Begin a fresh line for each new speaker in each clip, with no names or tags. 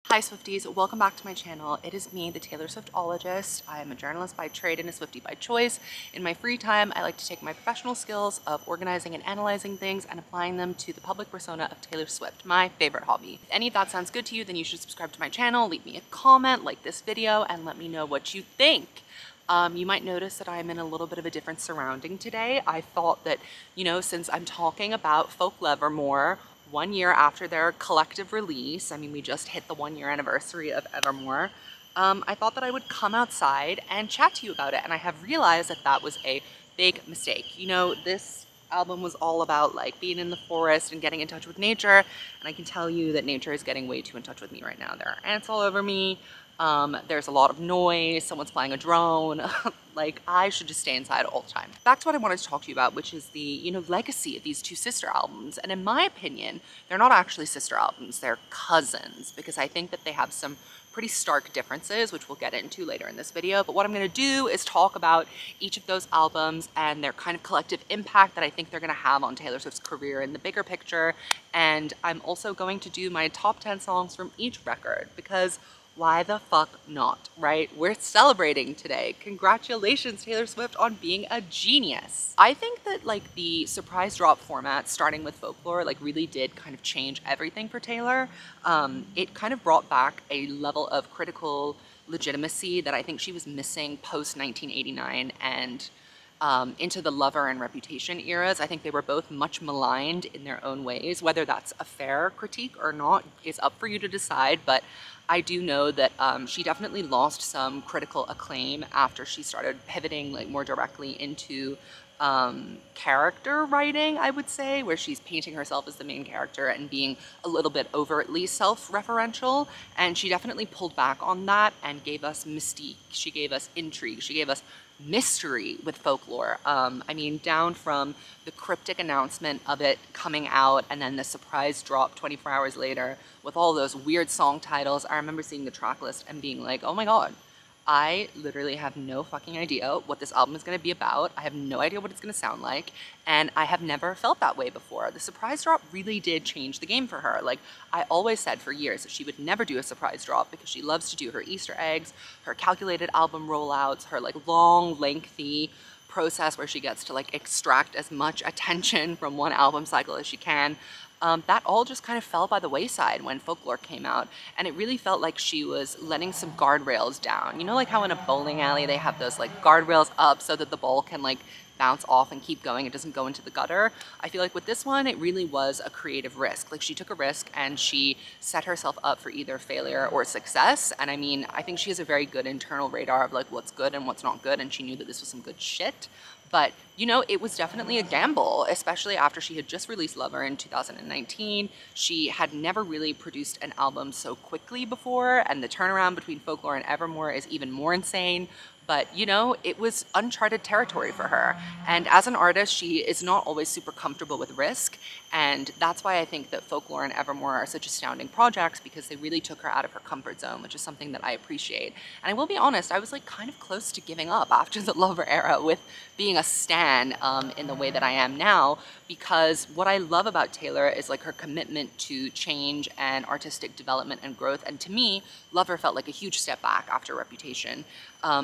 Hi Swifties, welcome back to my channel. It is me, the Taylor Swiftologist. I am a journalist by trade and a Swiftie by choice. In my free time, I like to take my professional skills of organizing and analyzing things and applying them to the public persona of Taylor Swift, my favorite hobby. If any of that sounds good to you, then you should subscribe to my channel, leave me a comment, like this video, and let me know what you think. You might notice that I'm in a little bit of a different surrounding today. I thought that, since I'm talking about Evermore, 1 year after their collective release, I mean, we just hit the 1 year anniversary of Evermore, I thought that I would come outside and chat to you about it. And I have realized that that was a big mistake. This album was all about like being in the forest and getting in touch with nature. And I can tell you that nature is getting way too in touch with me right now. There are ants all over me. There's a lot of noise, someone's playing a drone. Like, I should just stay inside all the time. Back to what I wanted to talk to you about, which is the, legacy of these two sister albums. And in my opinion, they're not actually sister albums, they're cousins, because I think that they have some pretty stark differences, which we'll get into later in this video. But what I'm gonna do is talk about each of those albums and their kind of collective impact that I think they're gonna have on Taylor Swift's career in the bigger picture. And I'm also going to do my top 10 songs from each record, because why the fuck not, right? We're celebrating today. Congratulations, Taylor Swift, on being a genius. I think that like the surprise drop format, starting with Folklore, like really did kind of change everything for Taylor. It kind of brought back a level of critical legitimacy that I think she was missing post 1989 and into the Lover and Reputation eras. I think they were both much maligned in their own ways. Whether that's a fair critique or not is up for you to decide, but I do know that she definitely lost some critical acclaim after she started pivoting like more directly into character writing, I would say, where she's painting herself as the main character and being a little bit overtly self-referential. And she definitely pulled back on that and gave us mystique. She gave us intrigue. She gave us mystery with Folklore. I mean, down from the cryptic announcement of it coming out and then the surprise drop 24 hours later with all those weird song titles. I remember seeing the track list and being like, oh my god, I literally have no fucking idea what this album is going to be about. I have no idea what it's going to sound like, and I have never felt that way before. The surprise drop really did change the game for her. Like, I always said for years that she would never do a surprise drop because she loves to do her Easter eggs, her calculated album rollouts, her like long, lengthy process where she gets to like extract as much attention from one album cycle as she can. That all just kind of fell by the wayside when Folklore came out, and it really felt like she was letting some guardrails down. You know, like how in a bowling alley they have those like guardrails up so that the ball can like bounce off and keep going, it doesn't go into the gutter. I feel like with this one, it really was a creative risk. Like, she took a risk and she set herself up for either failure or success. And I mean, I think she has a very good internal radar of like what's good and what's not good, and she knew that this was some good shit. But, it was definitely a gamble, especially after she had just released Lover in 2019. She had never really produced an album so quickly before, and the turnaround between Folklore and Evermore is even more insane. But, it was uncharted territory for her. And as an artist, she is not always super comfortable with risk. And that's why I think that Folklore and Evermore are such astounding projects, because they really took her out of her comfort zone, which is something that I appreciate. And I will be honest, I was like kind of close to giving up after the Lover era with being a stan in the way that I am now, because what I love about Taylor is like her commitment to change and artistic development and growth. And to me, Lover felt like a huge step back after Reputation.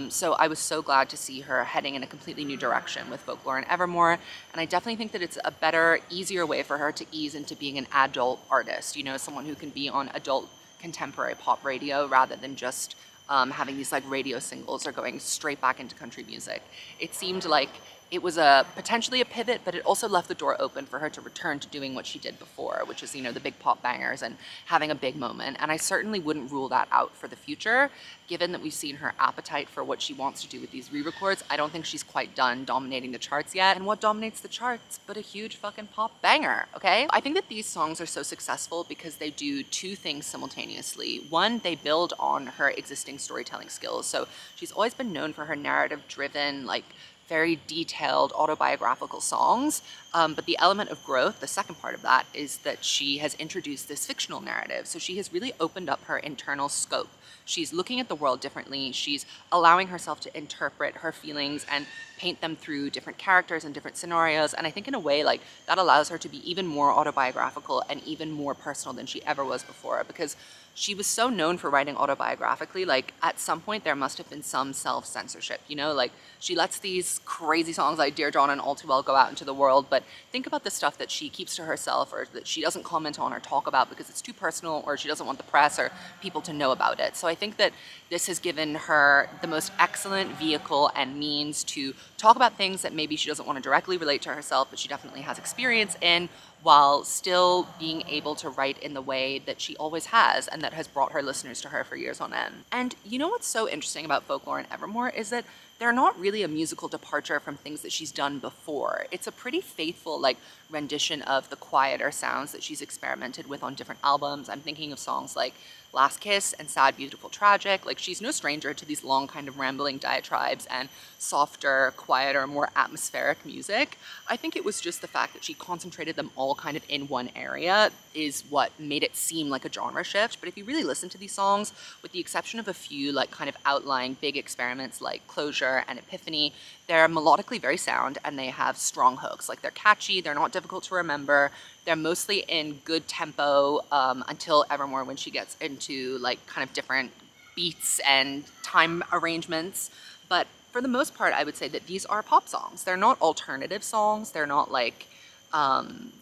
So I was so glad to see her heading in a completely new direction with Folklore and Evermore. And I definitely think that it's a better, easier way for her to ease into being an adult artist, someone who can be on adult contemporary pop radio rather than just having these like radio singles or going straight back into country music. It seemed like it was potentially a pivot, but it also left the door open for her to return to doing what she did before, which is, the big pop bangers and having a big moment. And I certainly wouldn't rule that out for the future, given that we've seen her appetite for what she wants to do with these re-records. I don't think she's quite done dominating the charts yet. And what dominates the charts but a huge fucking pop banger, okay? I think that these songs are so successful because they do two things simultaneously. One, they build on her existing storytelling skills. So she's always been known for her narrative-driven, like, very detailed autobiographical songs, but the element of growth, the second part of that, is that she has introduced this fictional narrative. So she has really opened up her internal scope. She's looking at the world differently. She's allowing herself to interpret her feelings and paint them through different characters and different scenarios. And I think in a way, like, that allows her to be even more autobiographical and even more personal than she ever was before, because she was so known for writing autobiographically, like at some point there must have been some self-censorship, you know, like she lets these crazy songs like Dear John and All Too Well go out into the world, but think about the stuff that she keeps to herself or that she doesn't comment on or talk about because it's too personal or she doesn't want the press or people to know about it. So I think that this has given her the most excellent vehicle and means to talk about things that maybe she doesn't want to directly relate to herself, but she definitely has experience in, while still being able to write in the way that she always has and that has brought her listeners to her for years on end. And you know what's so interesting about Folklore and Evermore is that they're not really a musical departure from things that she's done before. It's a pretty faithful like rendition of the quieter sounds that she's experimented with on different albums. I'm thinking of songs like Last Kiss and Sad, Beautiful, Tragic. Like she's no stranger to these long kind of rambling diatribes and softer, quieter, more atmospheric music. I think it was just the fact that she concentrated them all kind of in one area is what made it seem like a genre shift. But if you really listen to these songs, with the exception of a few like kind of outlying big experiments like Closure and Epiphany, they're melodically very sound and they have strong hooks. Like they're catchy, they're not difficult to remember. They're mostly in good tempo until Evermore, when she gets into like kind of different beats and time arrangements. But for the most part, I would say that these are pop songs. They're not alternative songs. They're not like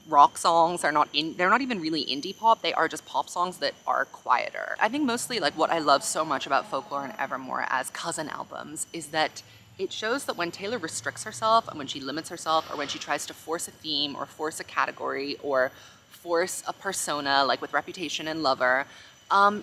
rock songs. They're not even really indie pop. They are just pop songs that are quieter. I think mostly like what I love so much about Folklore and Evermore as cousin albums is that it shows that when Taylor restricts herself and when she limits herself or when she tries to force a theme or force a category or force a persona, like with Reputation and Lover,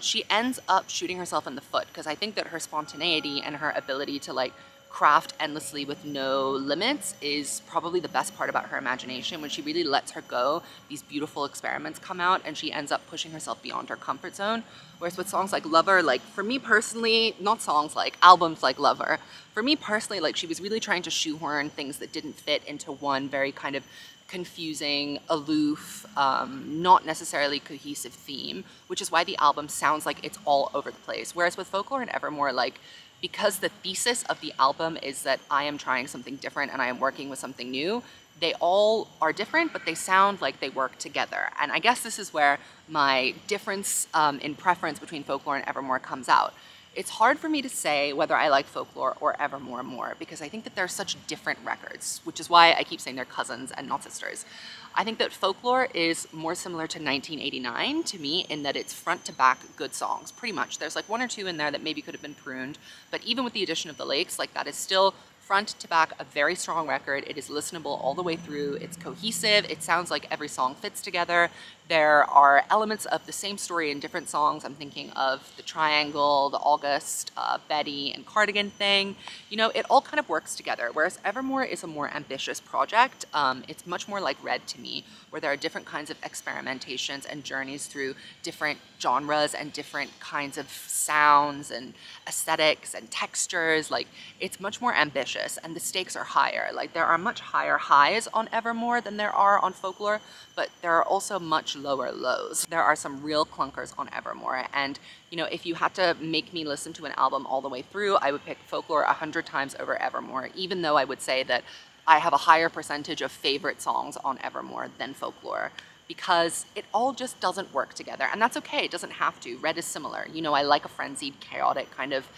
she ends up shooting herself in the foot, because I think that her spontaneity and her ability to like craft endlessly with no limits is probably the best part about her imagination. When she really lets her go, these beautiful experiments come out and she ends up pushing herself beyond her comfort zone. Whereas with songs like Lover, like for me personally, not songs like, albums like Lover, for me personally, like she was really trying to shoehorn things that didn't fit into one very kind of confusing, aloof, not necessarily cohesive theme, which is why the album sounds like it's all over the place. Whereas with Folklore and Evermore, like, because the thesis of the album is that I am trying something different and I am working with something new, they all are different, but they sound like they work together. And I guess this is where my difference in preference between Folklore and Evermore comes out. It's hard for me to say whether I like Folklore or Evermore more, because I think that they're such different records, which is why I keep saying they're cousins and not sisters. I think that Folklore is more similar to 1989 to me in that it's front to back good songs, pretty much. There's like one or two in there that maybe could have been pruned, but even with the addition of the Lakes, like that is still front to back a very strong record. It is listenable all the way through. It's cohesive. It sounds like every song fits together. There are elements of the same story in different songs. I'm thinking of the Triangle, the August, Betty, and Cardigan thing. You know, it all kind of works together. Whereas Evermore is a more ambitious project. It's much more like Red to me, where there are different kinds of experimentations and journeys through different genres and different kinds of sounds and aesthetics and textures. Like, it's much more ambitious and the stakes are higher. Like, there are much higher highs on Evermore than there are on Folklore, but there are also much lower lows. There are some real clunkers on Evermore, and you know, if you had to make me listen to an album all the way through, I would pick Folklore 100 times over Evermore, even though I would say that I have a higher percentage of favorite songs on Evermore than Folklore, because it all just doesn't work together. And that's okay, it doesn't have to. Red is similar. You know, I like a frenzied, chaotic kind of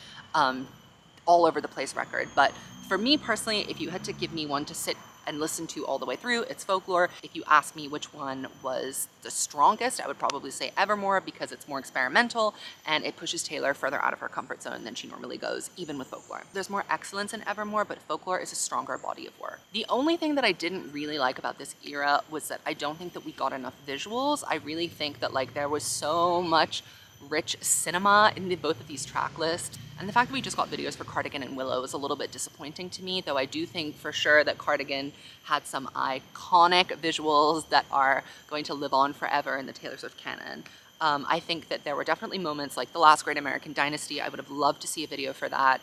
all over the place record. But for me personally, if you had to give me one to sit and listen to all the way through, it's Folklore. If you ask me which one was the strongest, I would probably say Evermore, because it's more experimental and it pushes Taylor further out of her comfort zone than she normally goes, even with Folklore. There's more excellence in Evermore, but Folklore is a stronger body of work. The only thing that I didn't really like about this era was that I don't think that we got enough visuals. I really think that like there was so much rich cinema in both of these track lists. And the fact that we just got videos for Cardigan and Willow is a little bit disappointing to me, though I do think for sure that Cardigan had some iconic visuals that are going to live on forever in the Taylor Swift canon. I think that there were definitely moments like The Last Great American Dynasty. I would have loved to see a video for that.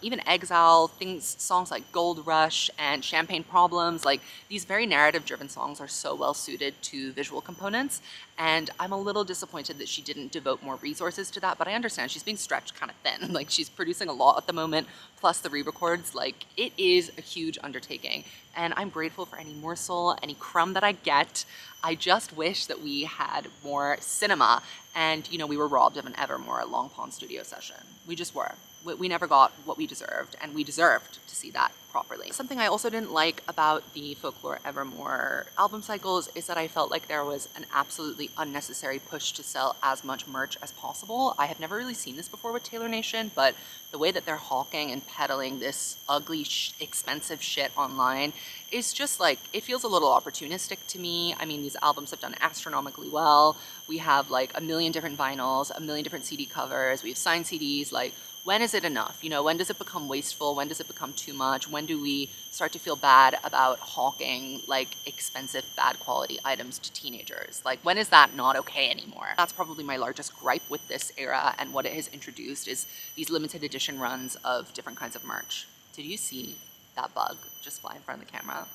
Even Exile, songs like Gold Rush and Champagne Problems, like these very narrative-driven songs are so well suited to visual components, and I'm a little disappointed that she didn't devote more resources to that, but I understand she's being stretched kind of thin. Like, she's producing a lot at the moment, plus the re-records. Like, it is a huge undertaking, and I'm grateful for any morsel, any crumb that I get. I just wish that we had more cinema. And, you know, we were robbed of an Evermore Long Pond studio session. We just were. We never got what we deserved, and we deserved to see that properly. Something I also didn't like about the Folklore Evermore album cycles is that I felt like there was an absolutely unnecessary push to sell as much merch as possible. I have never really seen this before with Taylor Nation, but the way that they're hawking and peddling this ugly, expensive shit online is just like, it feels a little opportunistic to me. I mean, these albums have done astronomically well. We have like a million different vinyls, a million different CD covers, we have signed CDs. Like, when is it enough? You know, when does it become wasteful? When does it become too much? When do we start to feel bad about hawking like expensive, bad quality items to teenagers? Like, when is that not okay anymore? That's probably my largest gripe with this era and what it has introduced is these limited edition runs of different kinds of merch. Did you see that bug just fly in front of the camera?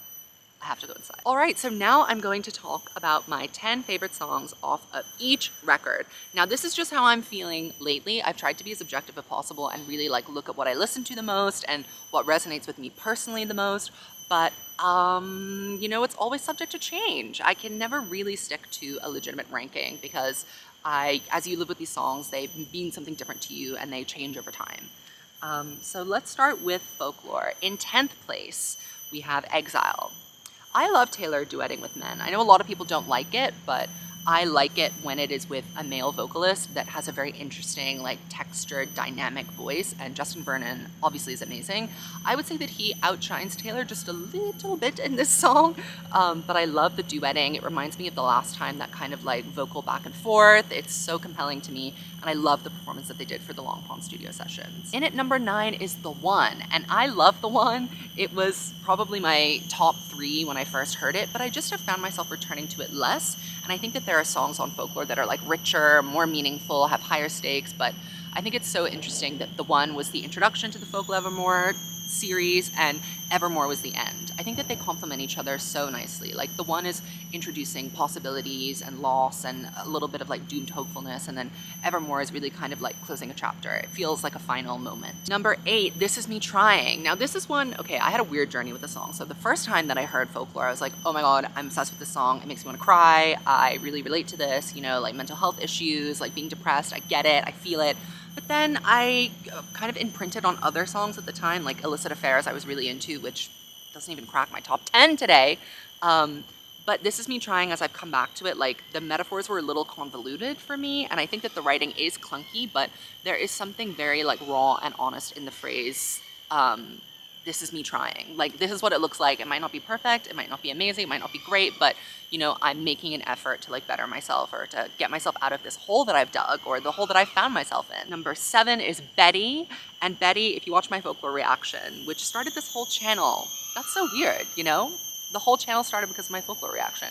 I have to go inside. All right, so now I'm going to talk about my 10 favorite songs off of each record. Now, this is just how I'm feeling lately. I've tried to be as objective as possible and really like look at what I listen to the most and what resonates with me personally the most. But, you know, it's always subject to change. I can never really stick to a legitimate ranking because as you live with these songs, they mean something different to you and they change over time. So let's start with Folklore. In 10th place, we have Exile. I love Taylor duetting with men. I know a lot of people don't like it, but I like it when it is with a male vocalist that has a very interesting, like, textured, dynamic voice, and Justin Vernon obviously is amazing. I would say that he outshines Taylor just a little bit in this song, but I love the duetting. It reminds me of The Last Time, that kind of like vocal back and forth. It's so compelling to me, and I love the performance that they did for the Long Pond studio sessions. In at number 9 is The One, and I love The One. It was probably my top 3 when I first heard it, but I just have found myself returning to it less, and I think that there are songs on Folklore that are like richer, more meaningful, have higher stakes, but I think it's so interesting that The One was the introduction to the Folklore Evermore series and Evermore was the end. I think that they complement each other so nicely. Like, The One is introducing possibilities and loss and a little bit of like doomed hopefulness, and then Evermore is really kind of like closing a chapter. It feels like a final moment. Number 8, This Is Me Trying. Now this is one, okay, I had a weird journey with the song. So the first time that I heard Folklore, I was like, oh my god, I'm obsessed with this song. It makes me want to cry. I really relate to this, you know, like mental health issues, like being depressed. I get it, I feel it. But then I kind of imprinted on other songs at the time, like Illicit Affairs I was really into, which doesn't even crack my top 10 today. But This Is Me Trying, as I've come back to it, like the metaphors were a little convoluted for me, and I think that the writing is clunky, but there is something very like raw and honest in the phrase, this is me trying. Like, this is what it looks like. It might not be perfect, it might not be amazing, it might not be great, but you know, I'm making an effort to like better myself or to get myself out of this hole that I've dug or the hole that I've found myself in. Number 7 is Betty. And Betty, if you watch my Folklore reaction, which started this whole channel, that's so weird, you know? The whole channel started because of my Folklore reaction.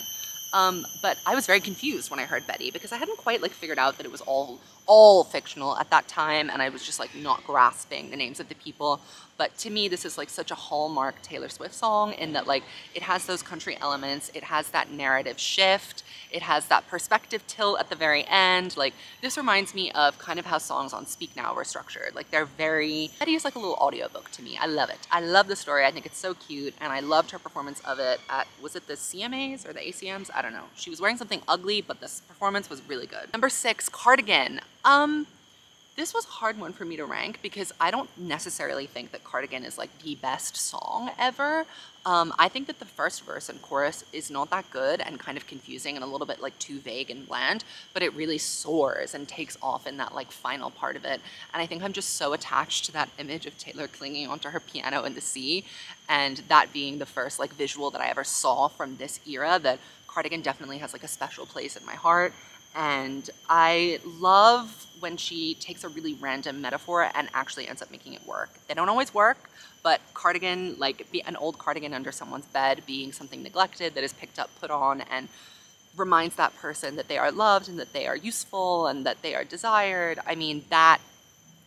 But I was very confused when I heard Betty because I hadn't quite like figured out that it was all fictional at that time, and I was just like not grasping the names of the people. But to me, this is like such a hallmark Taylor Swift song in that like it has those country elements, it has that narrative shift, it has that perspective tilt at the very end. Like, this reminds me of kind of how songs on Speak Now were structured. Like, they're very, Betty is like a little audiobook to me. I love it. I love the story. I think it's so cute, and I loved her performance of it at, was it the CMAs or the ACMs? I don't know. She was wearing something ugly, but this performance was really good. Number 6, Cardigan. This was a hard one for me to rank because I don't necessarily think that Cardigan is like the best song ever. I think that the first verse and chorus is not that good and kind of confusing and a little bit like too vague and bland, but it really soars and takes off in that like final part of it. And I think I'm just so attached to that image of Taylor clinging onto her piano in the sea, and that being the first like visual that I ever saw from this era, that Cardigan definitely has like a special place in my heart. And I love when she takes a really random metaphor and actually ends up making it work. They don't always work, but cardigan, like an old cardigan under someone's bed being something neglected that is picked up, put on, and reminds that person that they are loved and that they are useful and that they are desired. I mean, that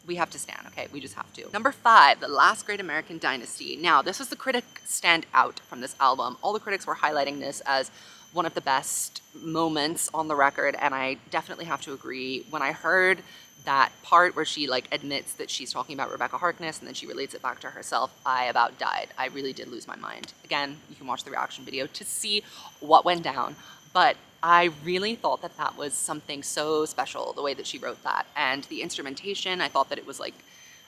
we have to stand, okay? We just have to. Number 5, The Last Great American Dynasty. Now, this was the critic standout from this album. All the critics were highlighting this as one of the best moments on the record, and I definitely have to agree. When I heard that part where she like admits that she's talking about Rebecca Harkness and then she relates it back to herself, I about died. I really did lose my mind. Again, you can watch the reaction video to see what went down. but I really thought that that was something so special, the way that she wrote that. And the instrumentation, I thought that it was like,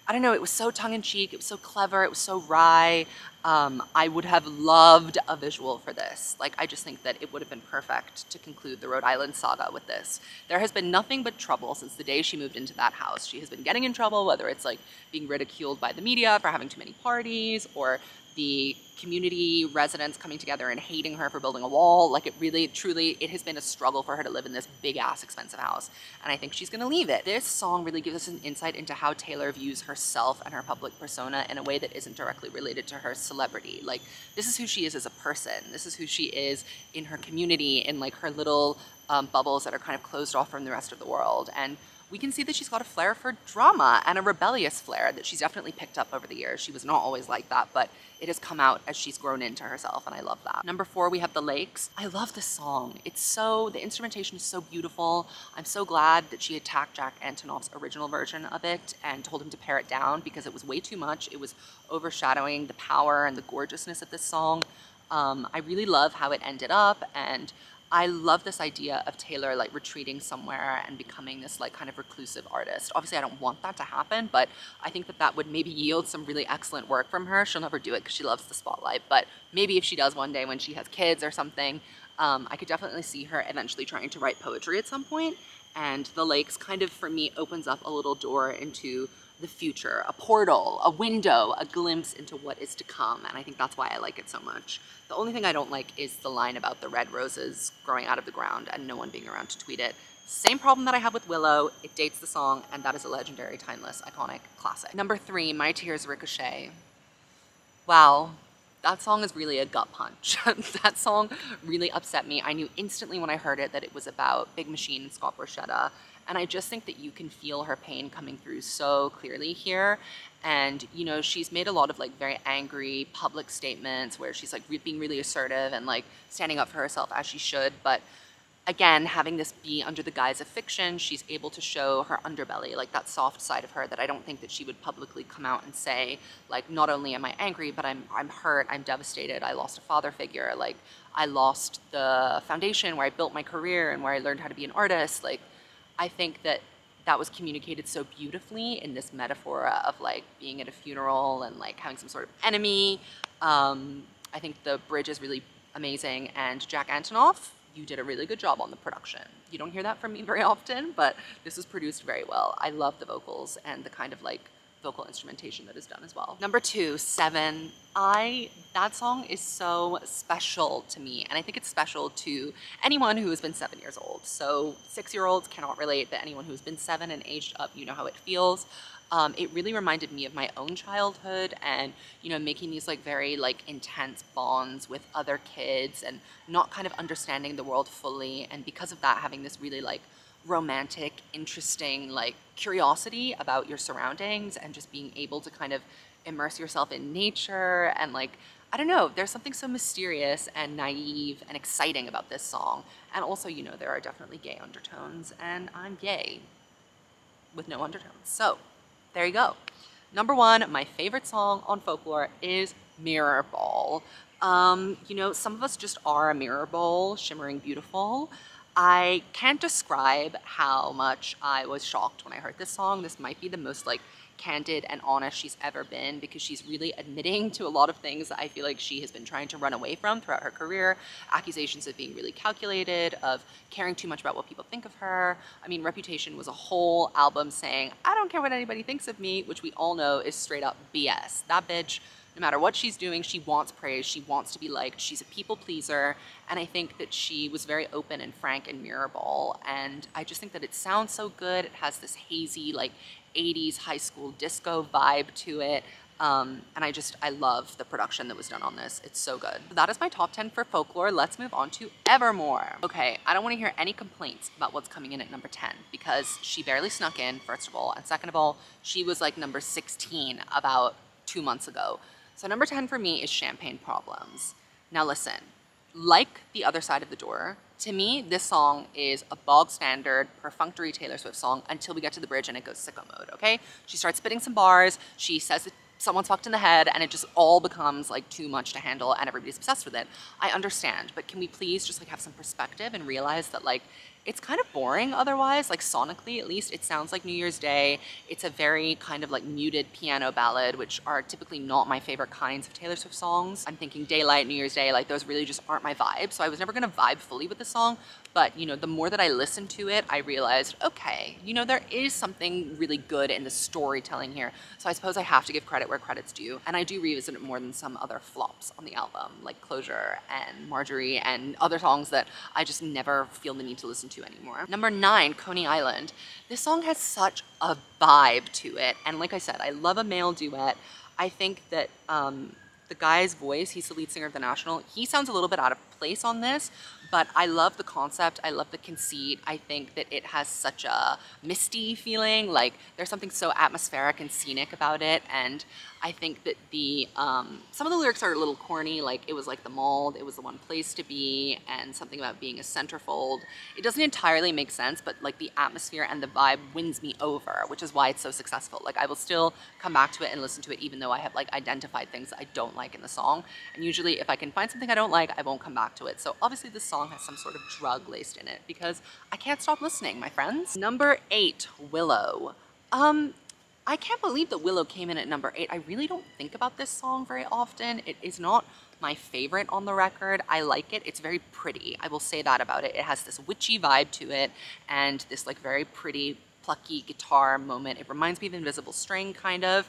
I don't know, it was so tongue-in-cheek, it was so clever, it was so wry. I would have loved a visual for this. Like, I just think that it would have been perfect to conclude the Rhode Island saga with this. There has been nothing but trouble since the day she moved into that house. She has been getting in trouble, whether it's like being ridiculed by the media for having too many parties, or the community residents coming together and hating her for building a wall. Like, it really, truly, it has been a struggle for her to live in this big ass expensive house. And I think she's gonna leave it. This song really gives us an insight into how Taylor views herself and her public persona in a way that isn't directly related to her celebrity. Like, this is who she is as a person. This is who she is in her community, in like her little bubbles that are kind of closed off from the rest of the world. And we can see that she's got a flair for drama and a rebellious flair that she's definitely picked up over the years. She was not always like that, but it has come out as she's grown into herself, and I love that. Number 4, we have The Lakes. I love this song. It's so, the instrumentation is so beautiful. I'm so glad that she attacked Jack Antonoff's original version of it and told him to pare it down, because it was way too much. It was overshadowing the power and the gorgeousness of this song. I really love how it ended up, and I love this idea of Taylor like retreating somewhere and becoming this like kind of reclusive artist. Obviously, I don't want that to happen, but I think that that would maybe yield some really excellent work from her. She'll never do it because she loves the spotlight, but maybe if she does one day when she has kids or something, I could definitely see her eventually trying to write poetry at some point. And The Lakes kind of, for me, opens up a little door into the future, a portal, a window, a glimpse into what is to come. And I think that's why I like it so much. The only thing I don't like is the line about the red roses growing out of the ground and no one being around to tweet it. Same problem that I have with Willow. It dates the song, and that is a legendary, timeless, iconic classic. Number 3, My Tears Ricochet. Wow. That song is really a gut punch. That song really upset me. I knew instantly when I heard it that it was about Big Machine and Scott Borchetta. And I just think that you can feel her pain coming through so clearly here. And, you know, she's made a lot of like very angry public statements where she's like being really assertive and like standing up for herself as she should. But again, having this be under the guise of fiction, she's able to show her underbelly, like that soft side of her that I don't think that she would publicly come out and say, like, not only am I angry, but I'm hurt, I'm devastated, I lost a father figure, like, I lost the foundation where I built my career and where I learned how to be an artist. Like, I think that that was communicated so beautifully in this metaphor of like being at a funeral and like having some sort of enemy. I think the bridge is really amazing, and Jack Antonoff, you did a really good job on the production. You don't hear that from me very often, but this was produced very well. I love the vocals and the kind of like vocal instrumentation that is done as well. Number 2, 7. That song is so special to me, and I think it's special to anyone who has been 7 years old. So 6-year-olds cannot relate, but anyone who's been 7 and aged up, you know how it feels. It really reminded me of my own childhood and, you know, making these like very like intense bonds with other kids and not kind of understanding the world fully. And because of that, having this really like romantic, interesting, like curiosity about your surroundings and just being able to kind of immerse yourself in nature. And like, I don't know, there's something so mysterious and naive and exciting about this song. And also, you know, there are definitely gay undertones, and I'm gay with no undertones. So there you go. Number 1, my favorite song on Folklore is Mirror Ball. You know, some of us just are a mirror ball, shimmering beautiful. I can't describe how much I was shocked when I heard this song. This might be the most like candid and honest she's ever been, because she's really admitting to a lot of things that I feel like she has been trying to run away from throughout her career. Accusations of being really calculated, of caring too much about what people think of her. I mean, Reputation was a whole album saying, I don't care what anybody thinks of me, which we all know is straight up BS. That bitch, no matter what she's doing, she wants praise, she wants to be liked, she's a people pleaser, and I think that she was very open and frank in Mirror Ball, and I just think that it sounds so good. It has this hazy, like, 80s high school disco vibe to it, and I love the production that was done on this. It's so good. That is my top 10 for Folklore. Let's move on to Evermore. Okay, I don't want to hear any complaints about what's coming in at number 10, because she barely snuck in, first of all, and second of all, she was like number 16 about 2 months ago. So number 10 for me is Champagne Problems. Now listen, like The Other Side of the Door, to me, this song is a bog standard, perfunctory Taylor Swift song until we get to the bridge and it goes sicko mode, okay? She starts spitting some bars, she says someone's fucked in the head and it just all becomes like too much to handle and everybody's obsessed with it. I understand, but can we please just like have some perspective and realize that like it's kind of boring otherwise, like sonically at least. It sounds like New Year's Day. It's a very kind of like muted piano ballad, which are typically not my favorite kinds of Taylor Swift songs. I'm thinking Daylight, New Year's Day, like those really just aren't my vibe. So I was never gonna vibe fully with the song, but you know, the more that I listened to it, I realized, okay, you know, there is something really good in the storytelling here. So I suppose I have to give credit where credit's due. And I do revisit it more than some other flops on the album, like Closure and Marjorie and other songs that I just never feel the need to listen to anymore. Number 9, Coney Island. This song has such a vibe to it. And like I said, I love a male duet. I think that the guy's voice, he's the lead singer of The National, he sounds a little bit out of place on this, but I love the concept, I love the conceit. I think that it has such a misty feeling, like there's something so atmospheric and scenic about it, and I think that the some of the lyrics are a little corny, like it was like the mold, it was the one place to be, and something about being a centerfold. It doesn't entirely make sense, but like the atmosphere and the vibe wins me over, which is why it's so successful. Like I will still come back to it and listen to it even though I have like identified things that I don't like in the song. And usually if I can find something I don't like, I won't come back to it. So obviously this song has some sort of drug laced in it because I can't stop listening, my friends. Number 8, Willow. I can't believe that Willow came in at number 8. I really don't think about this song very often. It is not my favorite on the record. I like it. It's very pretty. I will say that about it. It has this witchy vibe to it and this like very pretty plucky guitar moment. It reminds me of Invisible String kind of.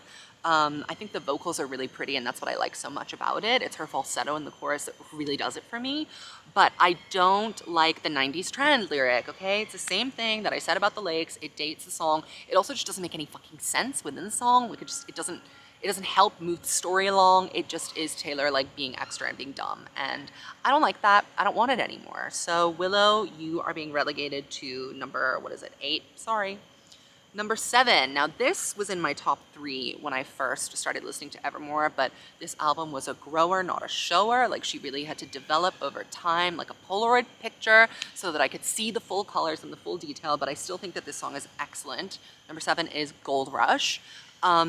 I think the vocals are really pretty and that's what I like so much about it. It's her falsetto in the chorus that really does it for me. But I don't like the 90s trend lyric, okay? It's the same thing that I said about The Lakes. It dates the song. It also just doesn't make any fucking sense within the song. Like it doesn't help move the story along. It just is Taylor like being extra and being dumb. And I don't like that. I don't want it anymore. So Willow, you are being relegated to number, what is it, 8? Sorry. Number 7, now this was in my top 3 when I first started listening to Evermore, but this album was a grower, not a shower. Like she really had to develop over time, like a Polaroid picture, so that I could see the full colors and the full detail, but I still think that this song is excellent. Number 7 is Gold Rush.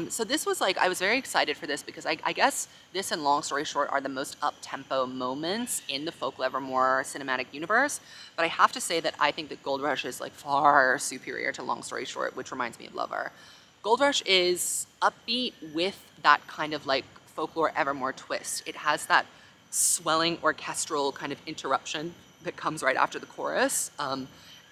So this was like, I was very excited for this because I guess this and Long Story Short are the most up-tempo moments in the Folklore Evermore cinematic universe. But I have to say that I think that Gold Rush is like far superior to Long Story Short, which reminds me of Lover. Gold Rush is upbeat with that kind of like Folklore Evermore twist. It has that swelling orchestral kind of interruption that comes right after the chorus.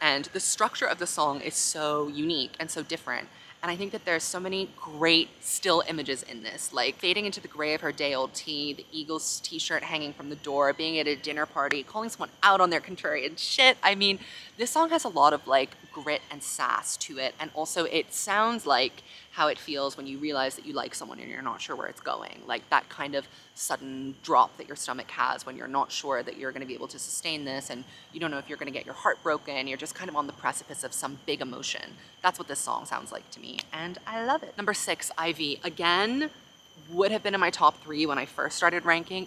And the structure of the song is so unique and so different. And I think that there's so many great still images in this, like fading into the gray of her day-old tea, the Eagles t-shirt hanging from the door, being at a dinner party, calling someone out on their contrarian shit. I mean, this song has a lot of like grit and sass to it. And also it sounds like how it feels when you realize that you like someone and you're not sure where it's going. Like that kind of sudden drop that your stomach has when you're not sure that you're gonna be able to sustain this and you don't know if you're gonna get your heart broken. You're just kind of on the precipice of some big emotion. That's what this song sounds like to me, and I love it. Number 6, Ivy. Again, would have been in my top 3 when I first started ranking.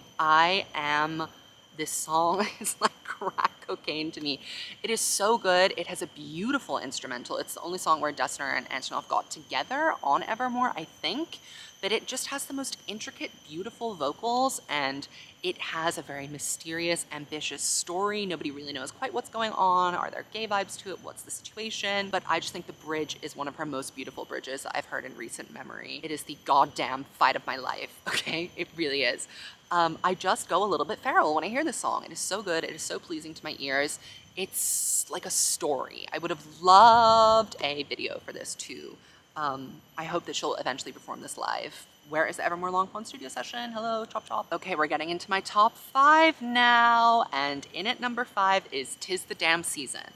This song is like crack cocaine to me. It is so good. It has a beautiful instrumental. It's the only song where Dessner and Antonoff got together on Evermore, I think. But it just has the most intricate, beautiful vocals, and it has a very mysterious, ambitious story. Nobody really knows quite what's going on. Are there gay vibes to it? What's the situation? But I just think the bridge is one of her most beautiful bridges I've heard in recent memory. It is the goddamn fight of my life, okay? It really is. I just go a little bit feral when I hear this song. It is so good. It is so pleasing to my ears. It's like a story. I would have loved a video for this too. I hope that she'll eventually perform this live. Where is the Evermore Long Pond studio session? Hello, chop chop. Okay, we're getting into my top 5 now, and in at number 5 is 'Tis the Damn Season.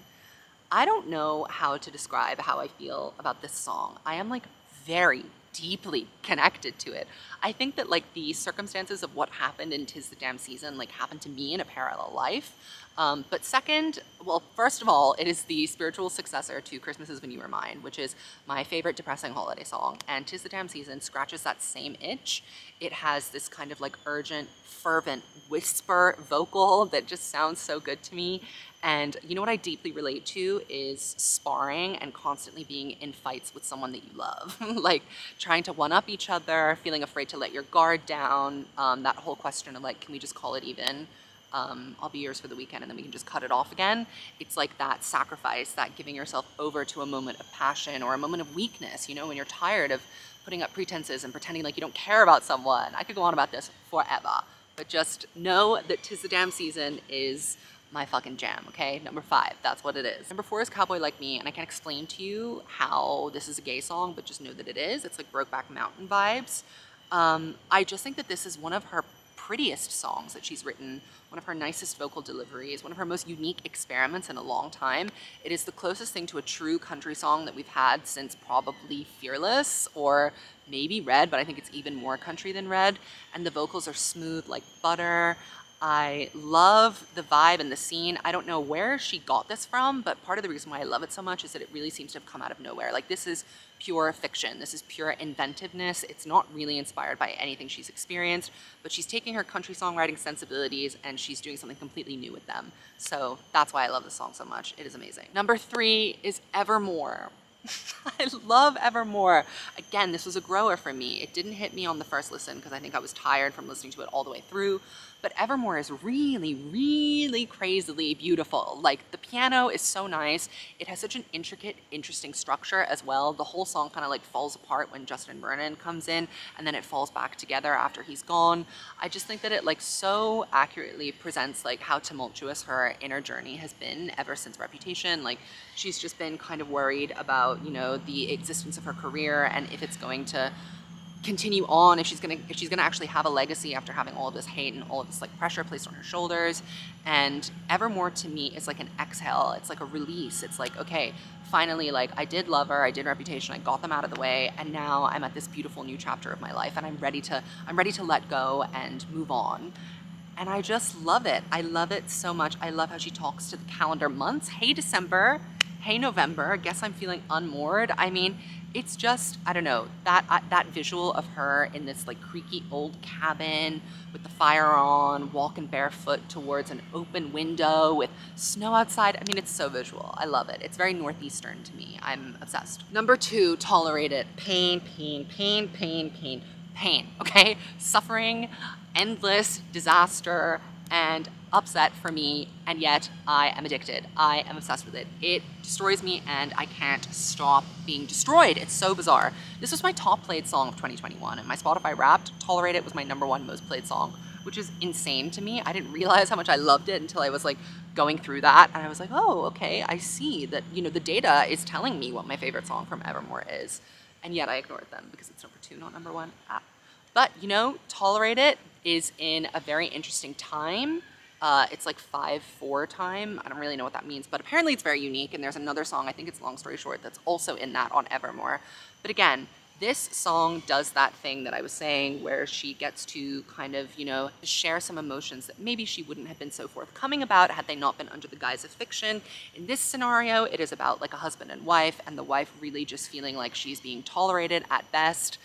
I don't know how to describe how I feel about this song. I am like very deeply connected to it. I think that like the circumstances of what happened in 'Tis the Damn Season like happened to me in a parallel life. But second, well, first of all, it is the spiritual successor to Christmas Is When You Were Mine, which is my favorite depressing holiday song. And 'Tis the Damn Season scratches that same itch. It has this kind of like urgent, fervent whisper vocal that just sounds so good to me. And you know what I deeply relate to is sparring and constantly being in fights with someone that you love. Like trying to one-up each other, feeling afraid to let your guard down, that whole question of like, can we just call it even? I'll be yours for the weekend and then we can just cut it off again. It's like that sacrifice, that giving yourself over to a moment of passion or a moment of weakness, you know, when you're tired of putting up pretenses and pretending like you don't care about someone. I could go on about this forever, but just know that 'Tis the Damn Season is my fucking jam, okay? Number 5, that's what it is. Number 4 is Cowboy Like Me, and I can't explain to you how this is a gay song, but just know that it is. It's like Brokeback Mountain vibes. I just think that this is one of her prettiest songs that she's written, one of her nicest vocal deliveries, one of her most unique experiments in a long time. It is the closest thing to a true country song that we've had since probably Fearless or maybe Red, but I think it's even more country than Red. And the vocals are smooth like butter. I love the vibe and the scene. I don't know where she got this from, but part of the reason why I love it so much is that it really seems to have come out of nowhere. Like this is pure fiction. This is pure inventiveness. It's not really inspired by anything she's experienced, but she's taking her country songwriting sensibilities and she's doing something completely new with them. So that's why I love this song so much. It is amazing. Number 3 is Evermore. I love Evermore. Again, this was a grower for me. It didn't hit me on the first listen because I think I was tired from listening to it all the way through. But Evermore is really, really crazily beautiful. Like the piano is so nice. It has such an intricate, interesting structure as well. The whole song kind of like falls apart when Justin Vernon comes in and then it falls back together after he's gone. I just think that it like so accurately presents like how tumultuous her inner journey has been ever since Reputation. Like she's just been kind of worried about, you know, the existence of her career and if it's going to continue on, if she's gonna actually have a legacy after having all of this hate and all of this like pressure placed on her shoulders. And Evermore to me is like an exhale. It's like a release. It's like, okay, finally, like I did love her, I did Reputation, I got them out of the way, and now I'm at this beautiful new chapter of my life and I'm ready to let go and move on. And I just love it. I love it so much. I love how she talks to the calendar months. Hey December, hey November, guess I'm feeling unmoored. I mean, it's just, I don't know, that visual of her in this like creaky old cabin with the fire on, walking barefoot towards an open window with snow outside. I mean, it's so visual. I love it. It's very Northeastern to me. I'm obsessed. Number 2, Tolerate It. Pain, pain, pain, pain, pain, pain, okay? Suffering, endless disaster, and upset for me, and yet I am addicted. I am obsessed with it. It destroys me and I can't stop being destroyed. It's so bizarre. This was my top played song of 2021 and my Spotify Wrapped, Tolerate It was my #1 most played song, which is insane to me. I didn't realize how much I loved it until I was like going through that and I was like, oh, okay, I see that, you know, the data is telling me what my favorite song from Evermore is, and yet I ignored them because it's number 2, not number 1. But, you know, Tolerate It is in a very interesting time. It's like 5/4 time. I don't really know what that means, but apparently it's very unique. And there's another song, I think it's Long Story Short, that's also in that on Evermore. But again, this song does that thing that I was saying where she gets to kind of, you know, share some emotions that maybe she wouldn't have been so forthcoming about had they not been under the guise of fiction. In this scenario, it is about like a husband and wife, and the wife really just feeling like she's being tolerated at best,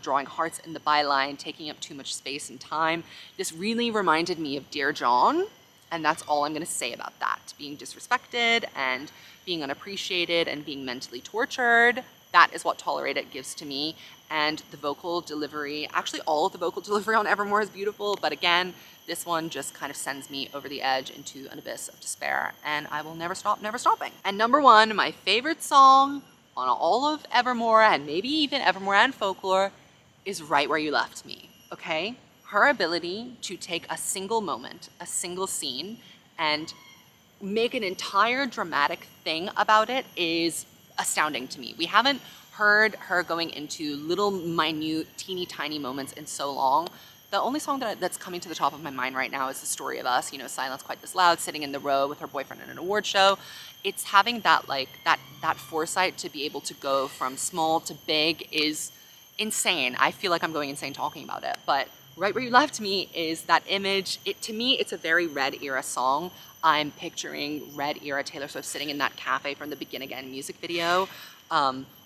drawing hearts in the byline, taking up too much space and time. This really reminded me of Dear John, and that's all I'm gonna say about that. Being disrespected and being unappreciated and being mentally tortured. That is what Tolerate It gives to me. And the vocal delivery, actually all of the vocal delivery on Evermore is beautiful, but again, this one just kind of sends me over the edge into an abyss of despair, and I will never stop, never stopping. And number 1, my favorite song on all of Evermore, and maybe even Evermore and Folklore, is Right Where You Left Me, okay? Her ability to take a single moment, a single scene, and make an entire dramatic thing about it is astounding to me. We haven't heard her going into little minute teeny tiny moments in so long. The only song that's coming to the top of my mind right now is The Story of Us, you know, Silence Quite This Loud, sitting in the row with her boyfriend at an award show. It's having that like that foresight to be able to go from small to big is insane. I feel like I'm going insane talking about it, but Right Where You Left Me is that image. To me, it's a very Red era song. I'm picturing Red era Taylor Swift sitting in that cafe from the Begin Again music video,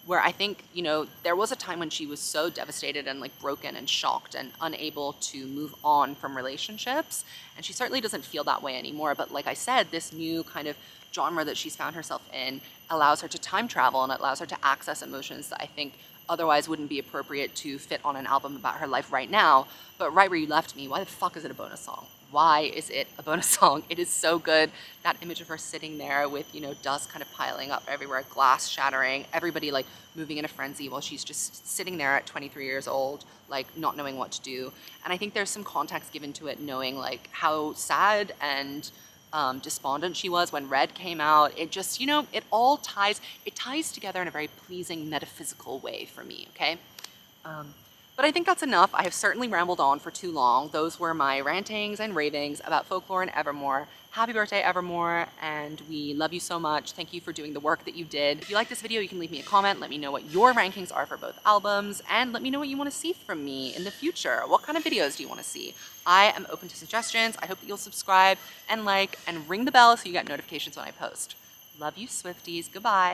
where I think, you know, there was a time when she was so devastated and like broken and shocked and unable to move on from relationships. And she certainly doesn't feel that way anymore. But like I said, this new kind of genre that she's found herself in allows her to time travel, and it allows her to access emotions that I think otherwise wouldn't be appropriate to fit on an album about her life right now. But Right Where You Left Me, why the fuck is it a bonus song? Why is it a bonus song? It is so good. That image of her sitting there with, you know, dust kind of piling up everywhere, glass shattering, everybody like moving in a frenzy while she's just sitting there at 23 years old, like not knowing what to do. And I think there's some context given to it, knowing like how sad and despondent she was when Red came out. It just, you know, it ties together in a very pleasing metaphysical way for me, okay? But I think that's enough. I have certainly rambled on for too long. Those were my rantings and ravings about Folklore and Evermore. Happy birthday, Evermore, and we love you so much. Thank you for doing the work that you did. If you like this video, you can leave me a comment. Let me know what your rankings are for both albums, and let me know what you want to see from me in the future. What kind of videos do you want to see? I am open to suggestions. I hope that you'll subscribe and like and ring the bell so you get notifications when I post. Love you, Swifties. Goodbye.